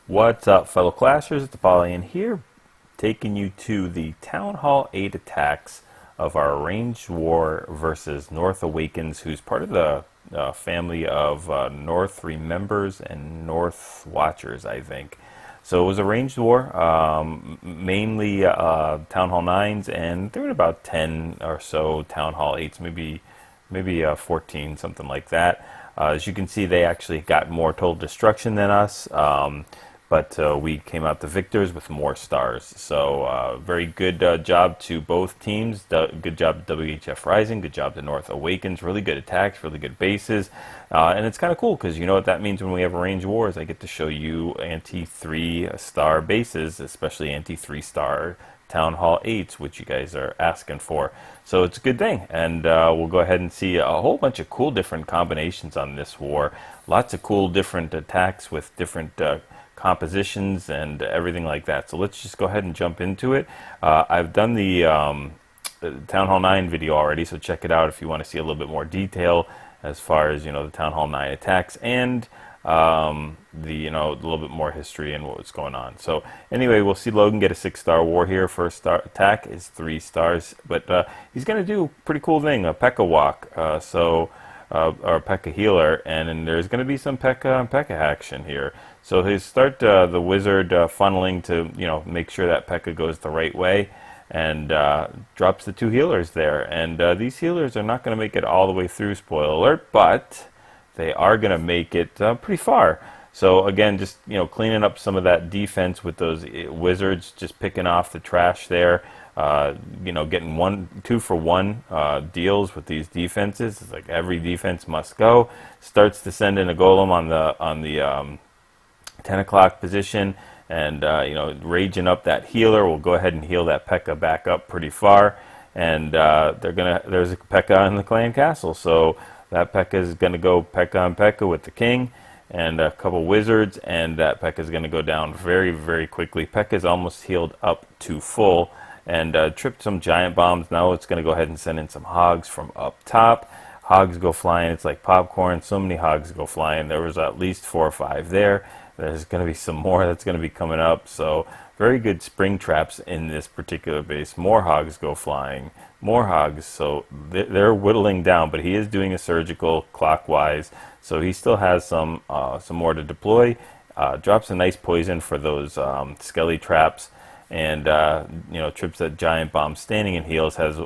What's up, fellow clashers? It's Apollyon here, taking you to the Town Hall 8 attacks of our Ranged War versus North Awakens, who's part of the family of North Remembers and North Watchers, I think. So it was a ranged war, mainly Town Hall 9s, and there were about 10 or so Town Hall 8s, maybe 14, something like that. As you can see, they actually got more total destruction than us. But we came out the victors with more stars. So very good job to both teams. Good job to WHF Rising. Good job to North Awakens. Really good attacks, really good bases. And it's kind of cool because you know what that means when we have range wars. I get to show you anti-3-star bases, especially anti-3-star Town Hall 8s, which you guys are asking for. So it's a good thing. And we'll go ahead and see a whole bunch of cool different combinations on this war. Lots of cool different attacks with different compositions and everything like that. So let's just go ahead and jump into it. I've done the Town Hall 9 video already, so check it out if you want to see a little bit more detail as far as, you know, the Town Hall 9 attacks and a little bit more history and what was going on. So anyway, we'll see Logan get a 6-star war here. First star attack is 3 stars, but he's going to do a pretty cool thing, a Pekka walk. Or Pekka healer, and then there's going to be some Pekka and Pekka action here. So they start the wizard funneling to, you know, make sure that Pekka goes the right way, and drops the 2 healers there. And these healers are not going to make it all the way through, spoiler alert, but they are going to make it pretty far. So again, just, you know, cleaning up some of that defense with those wizards, just picking off the trash there. You know, getting 2-for-1 deals with these defenses. It's like every defense must go. Starts to send in a golem on the 10 o'clock position, and you know, raging up that healer. We'll go ahead and heal that Pekka back up pretty far, and there's a Pekka in the clan castle, so that Pekka is gonna go Pekka on Pekka with the king and a couple wizards, and that Pekka is gonna go down very, very quickly. Pekka is almost healed up to full, and tripped some giant bombs. Now it's going to go ahead and send in some hogs from up top. Hogs go flying. It's like popcorn. So many hogs go flying. There was at least 4 or 5 there. There's going to be some more that's going to be coming up. So very good spring traps in this particular base. More hogs go flying. More hogs. So they're whittling down, but he is doing a surgical clockwise. So he still has some more to deploy. Drops a nice poison for those skelly traps. And you know, trips that giant bomb, standing and heals, has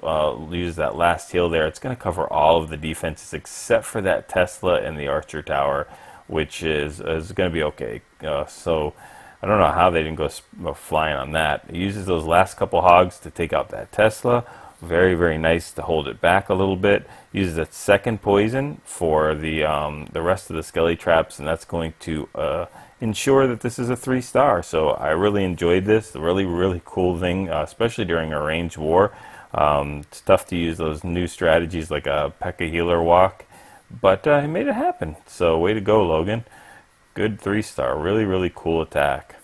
uses that last heal there. It's going to cover all of the defenses except for that Tesla and the Archer Tower, which is going to be okay. So I don't know how they didn't go flying on that. It uses those last couple hogs to take out that Tesla. Very, very nice to hold it back a little bit. Uses that second poison for the rest of the skelly traps, and that's going to ensure that this is a 3-star. So I really enjoyed this. A really, really cool thing, especially during a range war. It's tough to use those new strategies like a Pekka healer walk, but he made it happen. So way to go, Logan. Good 3-star. Really, really cool attack.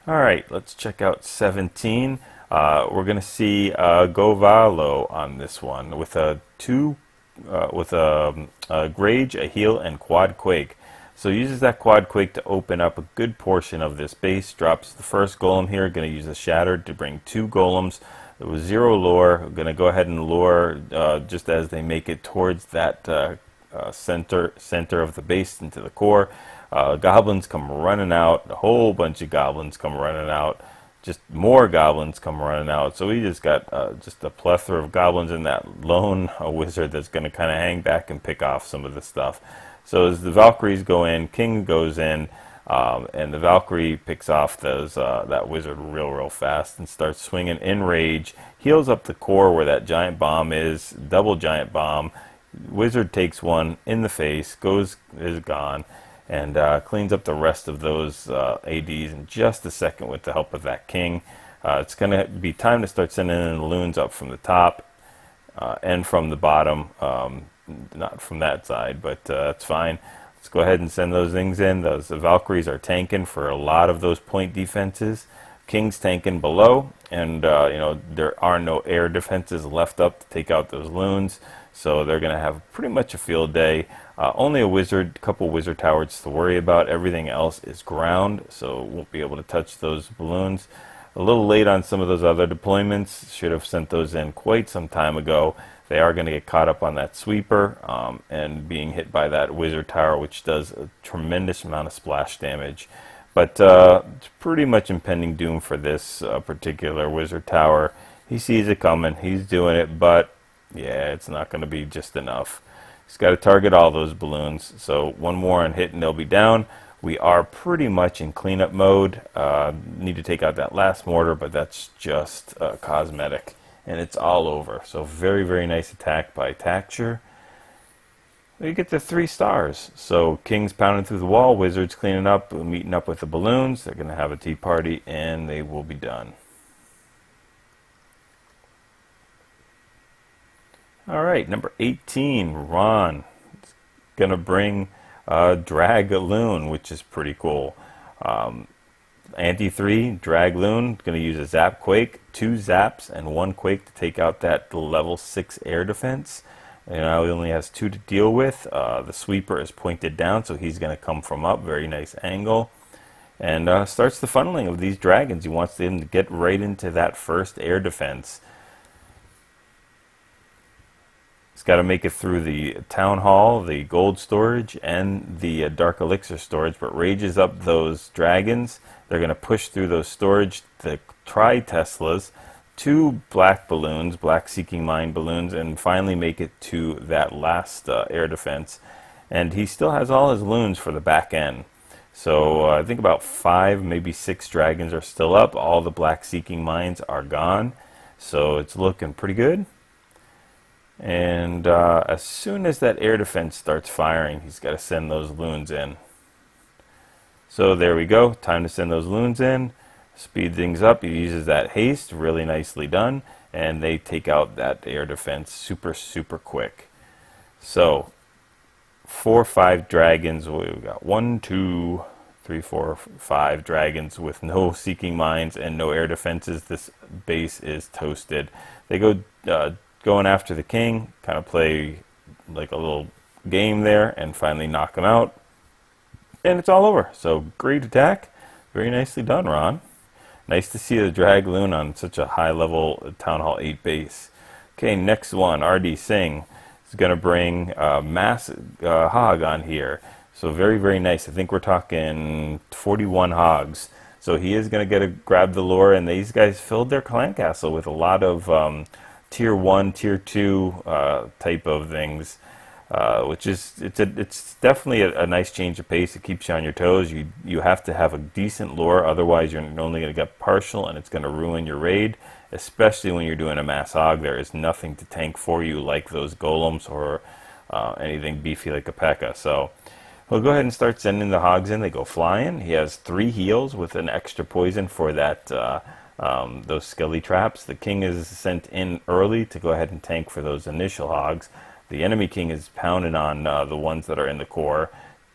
All right, let's check out 17. We're going to see GoVaHo on this one with a Grage, a heal, and Quad Quake. So uses that Quad Quake to open up a good portion of this base. Drops the first golem here. Going to use a Shattered to bring 2 golems. It was 0 lure. Going to go ahead and lure just as they make it towards that center of the base into the core. Goblins come running out. A whole bunch of goblins come running out. Just more goblins come running out. So we just got just a plethora of goblins and that lone wizard that's going to kind of hang back and pick off some of the stuff. So as the Valkyries go in, King goes in, and the Valkyrie picks off that wizard real fast and starts swinging in rage. Heals up the core where that giant bomb is. Double giant bomb. Wizard takes one in the face. Is gone. And cleans up the rest of those ADs in just a second with the help of that king. It's going to be time to start sending in the loons up from the top and from the bottom. Not from that side, but that's fine. Let's go ahead and send those things in. Those Valkyries are tanking for a lot of those point defenses. King's tanking below, and you know, there are no air defenses left up to take out those loons. So they're going to have pretty much a field day. Only a couple wizard towers to worry about. Everything else is ground, so won't be able to touch those balloons. A little late on some of those other deployments. Should have sent those in quite some time ago. They are going to get caught up on that sweeper and being hit by that wizard tower, which does a tremendous amount of splash damage. But it's pretty much impending doom for this particular wizard tower. He sees it coming. He's doing it, but yeah, it's not going to be just enough. He's got to target all those balloons. So one more on hit and they'll be down. We are pretty much in cleanup mode. Need to take out that last mortar, but that's just cosmetic. And it's all over. So very, very nice attack by Taxure. We get the 3 stars. So King's pounding through the wall, Wizards cleaning up, meeting up with the balloons. They're going to have a tea party, and they will be done. All right, number 18, Ron. It's going to bring Draglaloon, which is pretty cool. Anti-3, Draglaloon, going to use a Zap Quake, 2 Zaps, and 1 Quake to take out that level 6 air defense. And now he only has 2 to deal with. The sweeper is pointed down, so he's going to come from up. Very nice angle. And starts the funneling of these dragons. He wants them to get right into that first air defense. He's got to make it through the town hall, the gold storage, and the dark elixir storage, but rages up those dragons. They're going to push through those storage, the tri-Teslas, 2 black balloons, black seeking mine balloons, and finally make it to that last air defense. And he still has all his loons for the back end. So I think about 5, maybe 6 dragons are still up. All the black seeking mines are gone. So it's looking pretty good. And as soon as that air defense starts firing, he's got to send those loons in. So there we go. Time to send those loons in. Speed things up. He uses that haste. Really nicely done. And they take out that air defense super, super quick. So 4 or 5 dragons. We've got 1, 2, 3, 4, 5 dragons with no seeking mines and no air defenses. This base is toasted. They go going after the king, kind of play like a little game there, and finally knock him out. And it's all over. So great attack. Very nicely done, Ron. Nice to see the Draglaloon on such a high level Town Hall 8 base. Okay, next one, RD Singh is going to bring Mass Hog on here. So very, very nice. I think we're talking 41 hogs. So he is going to grab the lore, and these guys filled their clan castle with a lot of tier 1, tier 2 type of things, which is it's definitely a nice change of pace. It keeps you on your toes. You have to have a decent lore, otherwise you're only going to get partial, and it's going to ruin your raid, especially when you're doing a mass hog. There is nothing to tank for you like those golems or anything beefy like a Pekka. So we'll go ahead and start sending the hogs in. They go flying. He has 3 heals with an extra poison for that those skelly traps. The king is sent in early to go ahead and tank for those initial hogs. The enemy king is pounding on the ones that are in the core.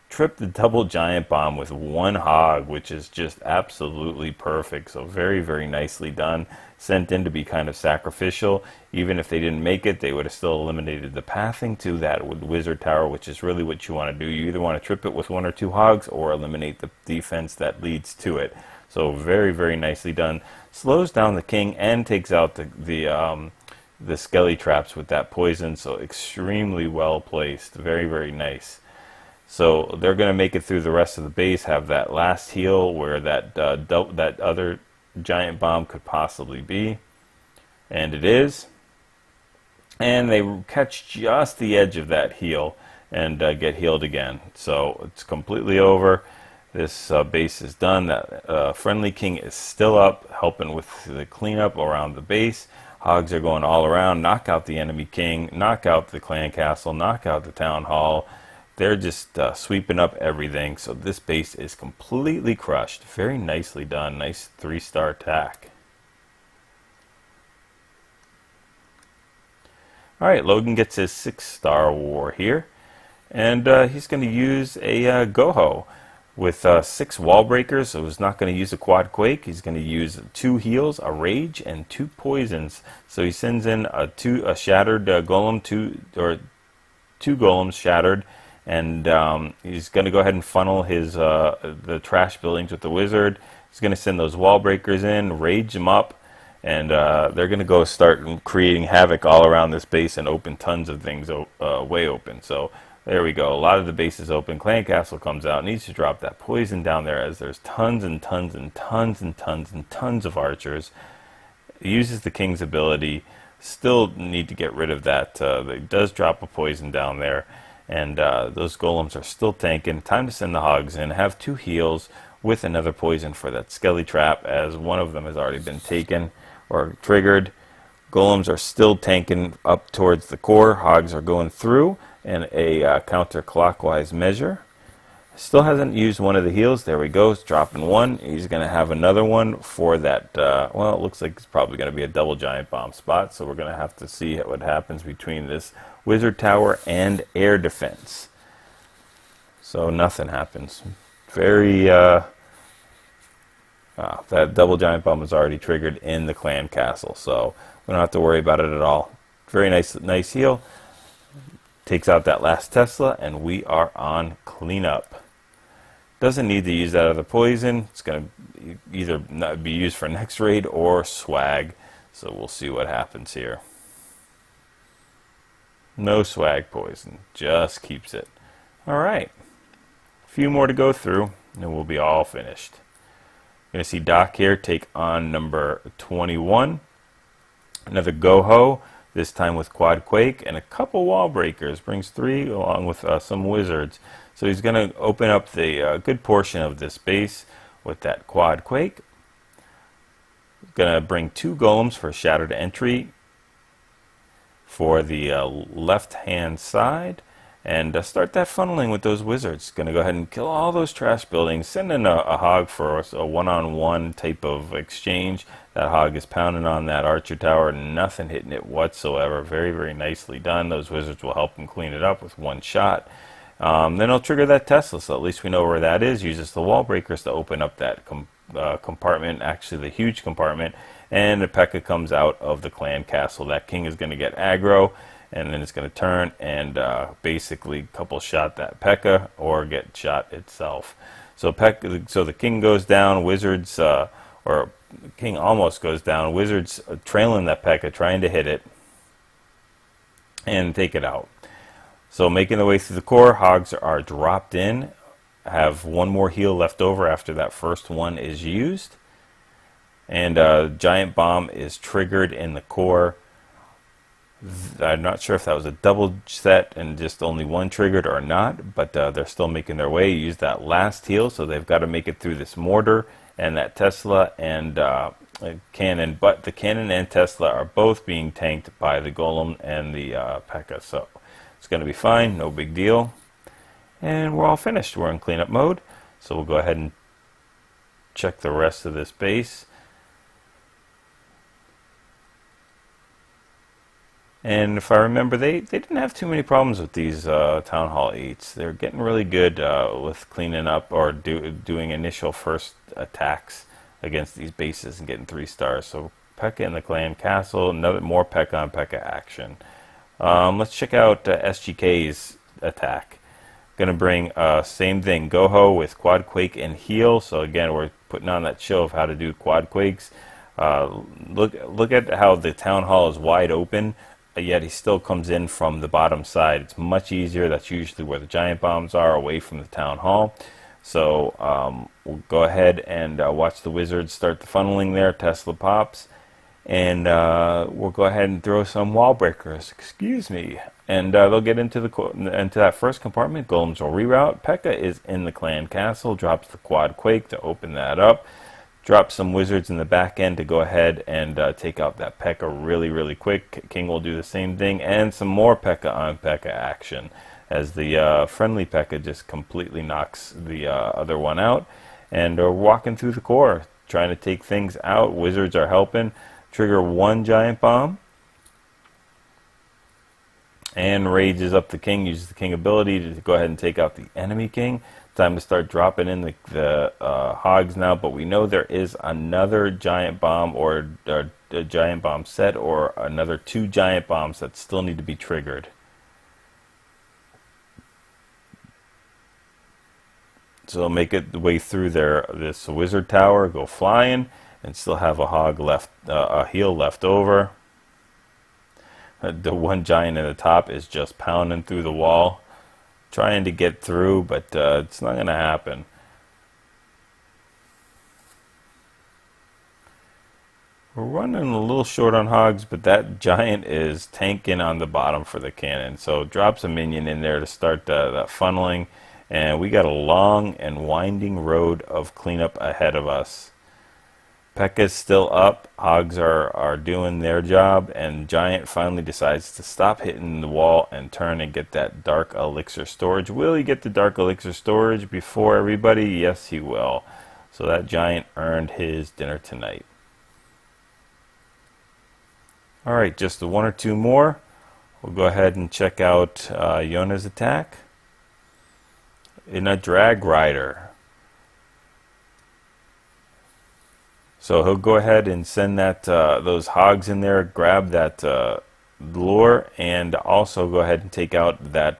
Trip the double giant bomb with 1 hog, which is just absolutely perfect. So very, very nicely done. Sent in to be kind of sacrificial. Even if they didn't make it, they would have still eliminated the pathing to that wizard tower, which is really what you want to do. You either want to trip it with 1 or 2 hogs or eliminate the defense that leads to it. So very, very nicely done. Slows down the king and takes out the skelly traps with that poison. So extremely well placed. Very, very nice. So they're going to make it through the rest of the base, have that last heal where that other giant bomb could possibly be. And it is. And they catch just the edge of that heal and get healed again. So it's completely over. This base is done. That friendly king is still up, helping with the cleanup around the base. Hogs are going all around, knock out the enemy king, knock out the clan castle, knock out the town hall. They're just sweeping up everything. So this base is completely crushed. Very nicely done. Nice 3-star attack. Alright, Logan gets his 6-star war here. And he's going to use a GoHo. with 6 wall breakers, so he's not going to use a quad quake. He's going to use 2 heals, a rage, and 2 poisons. So he sends in a shattered golem, two golems shattered, and he's going to go ahead and funnel his the trash buildings with the wizard. He's going to send those wall breakers in, rage them up, and they're going to go start creating havoc all around this base and open tons of things way open. So there we go. A lot of the base is open. Clan Castle comes out, needs to drop that poison down there as there's tons and tons and tons and tons and tons of archers. It uses the king's ability. Still need to get rid of that. It does drop a poison down there, and those golems are still tanking. Time to send the hogs in. Have 2 heals with another poison for that skelly trap, as one of them has already been taken or triggered. Golems are still tanking up towards the core. Hogs are going through in a counterclockwise measure. Still hasn't used one of the heals. There we go. It's dropping 1. He's going to have another one for that. Well, it looks like it's probably going to be a double giant bomb spot. So we're going to have to see what happens between this wizard tower and air defense. So nothing happens. Very that double giant bomb is already triggered in the clan castle, so we don't have to worry about it at all. Very nice heal. Takes out that last Tesla, and we are on cleanup. Doesn't need to use that other poison. It's going to either not be used for next raid or swag, so we'll see what happens here. No swag poison, just keeps it. Alright, a few more to go through, and we'll be all finished. You're going to see Doc here take on number 21. Another GoHo, this time with Quad Quake, and a couple wall breakers. Brings 3 along with some wizards. So he's going to open up the good portion of this base with that Quad Quake. He's going to bring 2 golems for shattered entry for the left-hand side. And start that funneling with those wizards. Going to go ahead and kill all those trash buildings. Send in a hog for a one-on-one type of exchange. That hog is pounding on that archer tower. Nothing hitting it whatsoever. Very, very nicely done. Those wizards will help him clean it up with 1 shot. Then he'll trigger that Tesla, so at least we know where that is. Uses the wall breakers to open up that compartment, actually the huge compartment. And the Pekka comes out of the clan castle. That king is going to get aggro. And then it's going to turn and basically couple shot that Pekka or get shot itself. So the king goes down, wizards, or king almost goes down, wizards trailing that Pekka, trying to hit it and take it out. So making the way through the core, hogs are dropped in, have 1 more heal left over after that first one is used. And giant bomb is triggered in the core. I'm not sure if that was a double set and just only 1 triggered or not, but they're still making their way. Use that last heal, so they've got to make it through this mortar and that Tesla and cannon. But the cannon and Tesla are both being tanked by the golem and the Pekka, so it's going to be fine, no big deal. And we're all finished. We're in cleanup mode, so we'll go ahead and check the rest of this base. And if I remember, they didn't have too many problems with these Town Hall 8s. They're getting really good with cleaning up or doing initial first attacks against these bases and getting 3 stars. So Pekka in the clan castle, more Pekka on Pekka action. Let's check out SGK's attack. Gonna bring same thing, GoHo with Quad Quake and heal. So again, we're putting on that show of how to do Quad Quakes. Look at how the Town Hall is wide open. Yet he still comes in from the bottom side. It's much easier. That's usually where the giant bombs are, away from the town hall. So we'll go ahead and watch the wizards start the funneling there. Tesla pops, and we'll go ahead and throw some wall breakers. Excuse me. And they'll get into that first compartment. Golems will reroute. Pekka is in the clan castle. Drops the Quad Quake to open that up. Drop some wizards in the back end to go ahead and take out that Pekka really, really quick. King will do the same thing, and some more Pekka on Pekka action as the friendly Pekka just completely knocks the other one out. And we're walking through the core, trying to take things out. Wizards are helping. Trigger 1 giant bomb. And rages up the king, uses the king ability to go ahead and take out the enemy king. time to start dropping in the hogs now, but we know there is another giant bomb or a giant bomb set or another 2 giant bombs that still need to be triggered. So make it the way through this wizard tower, go flying, and still have a hog left, a heal left over. The one giant at the top is just pounding through the wall, trying to get through, but it's not going to happen. We're running a little short on hogs, but that giant is tanking on the bottom for the cannon. So drops a minion in there to start that funneling. And we got a long and winding road of cleanup ahead of us. Pekka's still up, hogs are doing their job, and Giant finally decides to stop hitting the wall and turn and get that dark elixir storage. Will he get the dark elixir storage before everybody? Yes, he will. So that Giant earned his dinner tonight. Alright, just 1 or 2 more. We'll go ahead and check out Yona's attack. In a drag rider. So he'll go ahead and send that those hogs in there, grab that lure, and also go ahead and take out that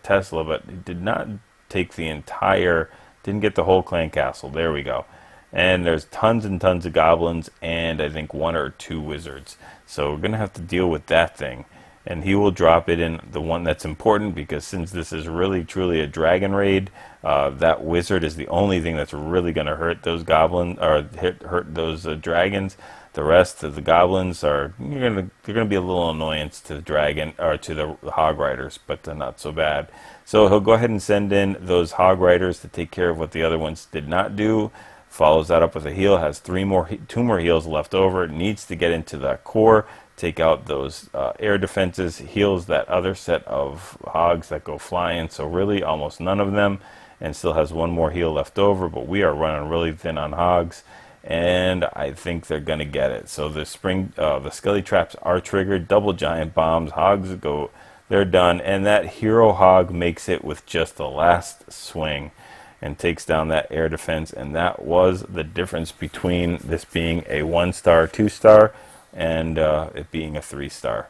Tesla, but he did not take the entire, didn't get the whole clan castle. There we go. And there's tons and tons of goblins and I think 1 or 2 wizards. So we're gonna have to deal with that thing. And he will drop it in the one that's important, because since this is really truly a dragon raid, that wizard is the only thing that's really going to hurt those goblins, or hurt those dragons. The rest of the goblins are they're gonna be a little annoyance to the dragon or to the hog riders, but not so bad. So he'll go ahead and send in those hog riders to take care of what the other ones did not do. Follows that up with a heal, has 2 more heals left over. Needs to get into the core, take out those air defenses, heals that other set of hogs that go flying, so really almost none of them, and still has 1 more heal left over, but we are running really thin on hogs, and I think they're going to get it. So the skelly traps are triggered, double giant bombs, hogs go, they're done, and that hero hog makes it with just the last swing and takes down that air defense, and that was the difference between this being a 1-star, 2-star, and it being a 3-star.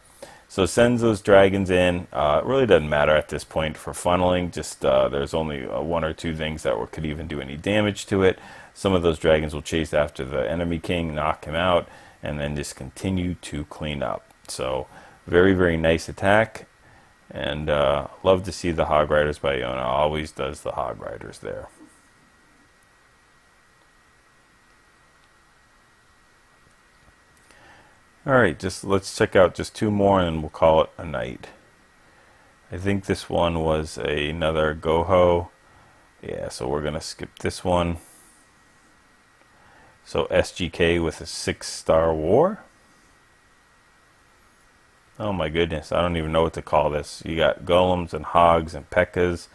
So sends those dragons in. It really doesn't matter at this point for funneling. Just there's only 1 or 2 things that could even do any damage to it. Some of those dragons will chase after the enemy king, knock him out, and then just continue to clean up. So very, very nice attack. And love to see the hog riders by Yona. Always does the hog riders there. Alright, let's check out just 2 more and we'll call it a night. I think this one was another GoHo. Yeah, so we're going to skip this one. So SGK with a 6-star war. Oh my goodness, I don't even know what to call this. You got golems and hogs and Pekkas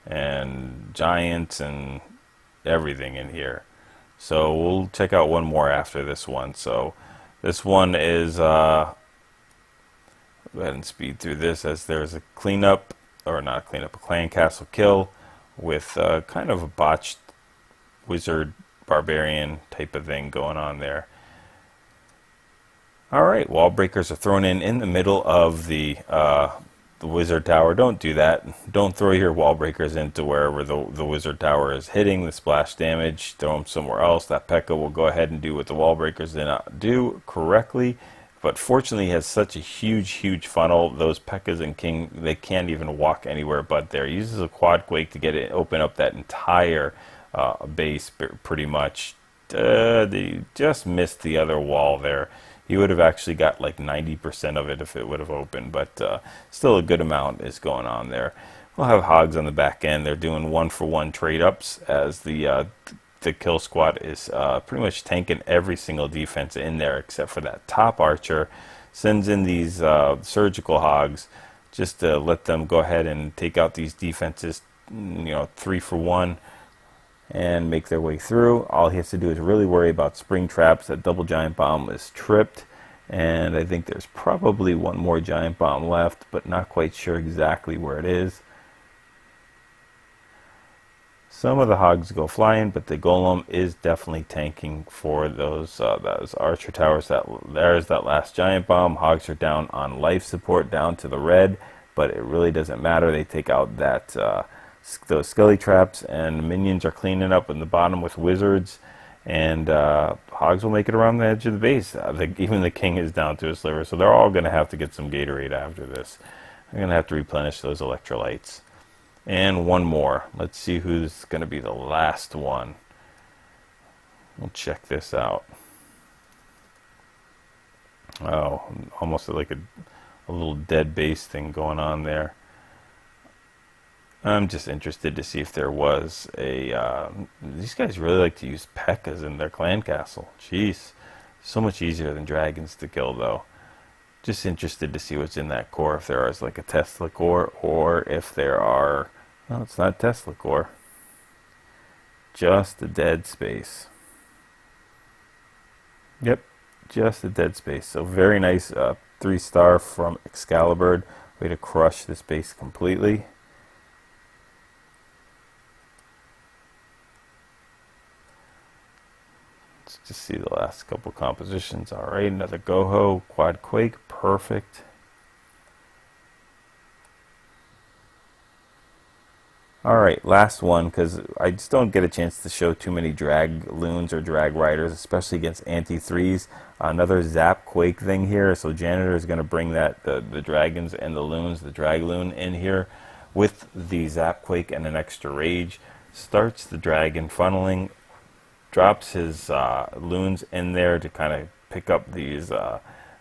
and giants and everything in here. So we'll check out 1 more after this one. So this one is, go ahead and speed through this, as there's a cleanup, or not a cleanup, a clan castle kill with kind of a botched wizard barbarian type of thing going on there. Alright, wall breakers are thrown in the middle of the wizard tower. Don't do that. Don't throw your wall breakers into wherever the wizard tower is hitting the splash damage. Throw them somewhere else. That Pekka will go ahead and do what the wall breakers did not do correctly. But fortunately, he has such a huge funnel. Those Pekkas and King, they can't even walk anywhere but there. He uses a quad quake to get it, open up that entire base pretty much. They just missed the other wall there. He would have actually got like 90% of it if it would have opened, but still a good amount is going on there. We'll have hogs on the back end. They're doing 1-for-1 trade-ups, as the kill squad is pretty much tanking every single defense in there except for that top archer. Sends in these surgical hogs just to let them go ahead and take out these defenses, 3-for-1. And make their way through. All he has to do is really worry about spring traps. That double giant bomb is tripped, and I think there's probably 1 more giant bomb left, but not quite sure exactly where it is. Some of the hogs go flying, but the golem is definitely tanking for those archer towers. There's that last giant bomb. Hogs are down on life support, down to the red, but it really doesn't matter. They take out those skelly traps, and minions are cleaning up in the bottom with wizards, and hogs will make it around the edge of the base. Even the king is down to a sliver, so they're all going to have to get some Gatorade after this. They're going to have to replenish those electrolytes. And one more. Let's see who's going to be the last one. We'll check this out. Oh, almost like a little dead base thing going on there. I'm just interested to see if there was a... these guys really like to use Pekkas in their clan castle. Jeez. So much easier than dragons to kill, though. Just interested to see what's in that core. If there is like a Tesla core, or if there are... No, it's not Tesla core. Just a dead space. Yep, just a dead space. So very nice 3-star from Excalibur. Way to crush this base completely. Let's just see the last couple compositions. Alright, another GoHo, Quad Quake, perfect. Alright, last one, because I just don't get a chance to show too many Draglaloons or Drag Riders, especially against anti-3s. Another Zap Quake thing here, so Janitor is going to bring the dragons and the loons, the Draglaloon in here with the Zap Quake and an extra Rage. Starts the dragon funneling, drops his loons in there to kind of pick up these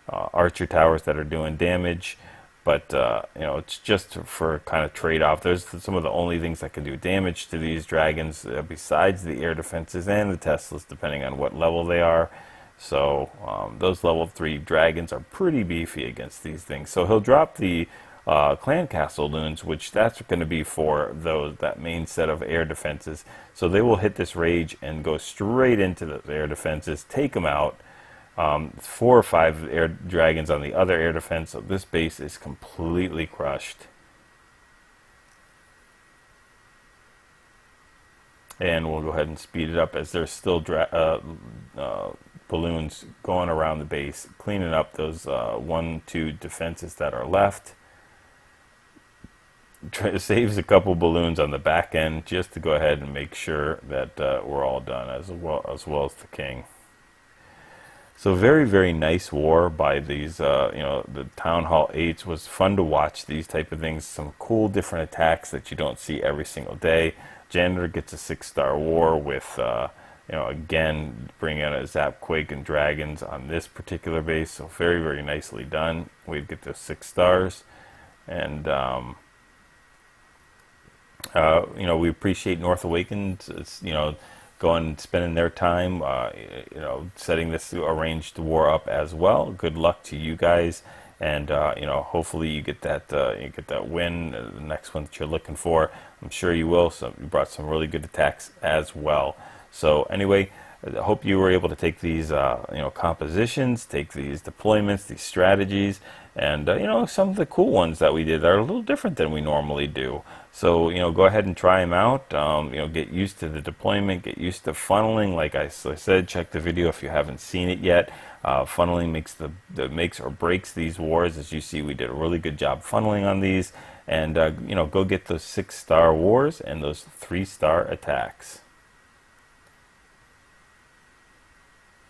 archer towers that are doing damage. But, you know, it's just for kind of trade-off. There's some of the only things that can do damage to these dragons besides the air defenses and the Teslas, depending on what level they are. So those level 3 dragons are pretty beefy against these things. So he'll drop the clan castle loons, which that's going to be for that main set of air defenses. So they will hit this rage and go straight into the air defenses, take them out. 4 or 5 air dragons on the other air defense, so this base is completely crushed. And we'll go ahead and speed it up as there's still balloons going around the base, cleaning up those 1-2 defenses that are left. Saves a couple balloons on the back end just to go ahead and make sure that we're all done, as well as the king. So very, very nice war by these, you know, the Town Hall 8s. Was fun to watch these type of things. Some cool different attacks that you don't see every single day. Janitor gets a 6-star war with, you know, again, bringing in a Zap Quake and Dragons on this particular base. So very, very nicely done. We'd get those 6 stars. And, you know, we appreciate North Awakens. It's, you know, going and spending their time, you know, setting this arranged war up as well. Good luck to you guys, and you know, hopefully you get that win, the next one that you're looking for. I'm sure you will. So you brought some really good attacks as well. So anyway, I hope you were able to take these, you know, compositions, take these deployments, these strategies, and you know, some of the cool ones that we did are a little different than we normally do. So, you know, go ahead and try them out. You know, get used to the deployment, get used to funneling. Like I said, check the video if you haven't seen it yet. Funneling makes or breaks these wars. As you see, we did a really good job funneling on these. And, you know, go get those 6-star wars and those 3-star attacks.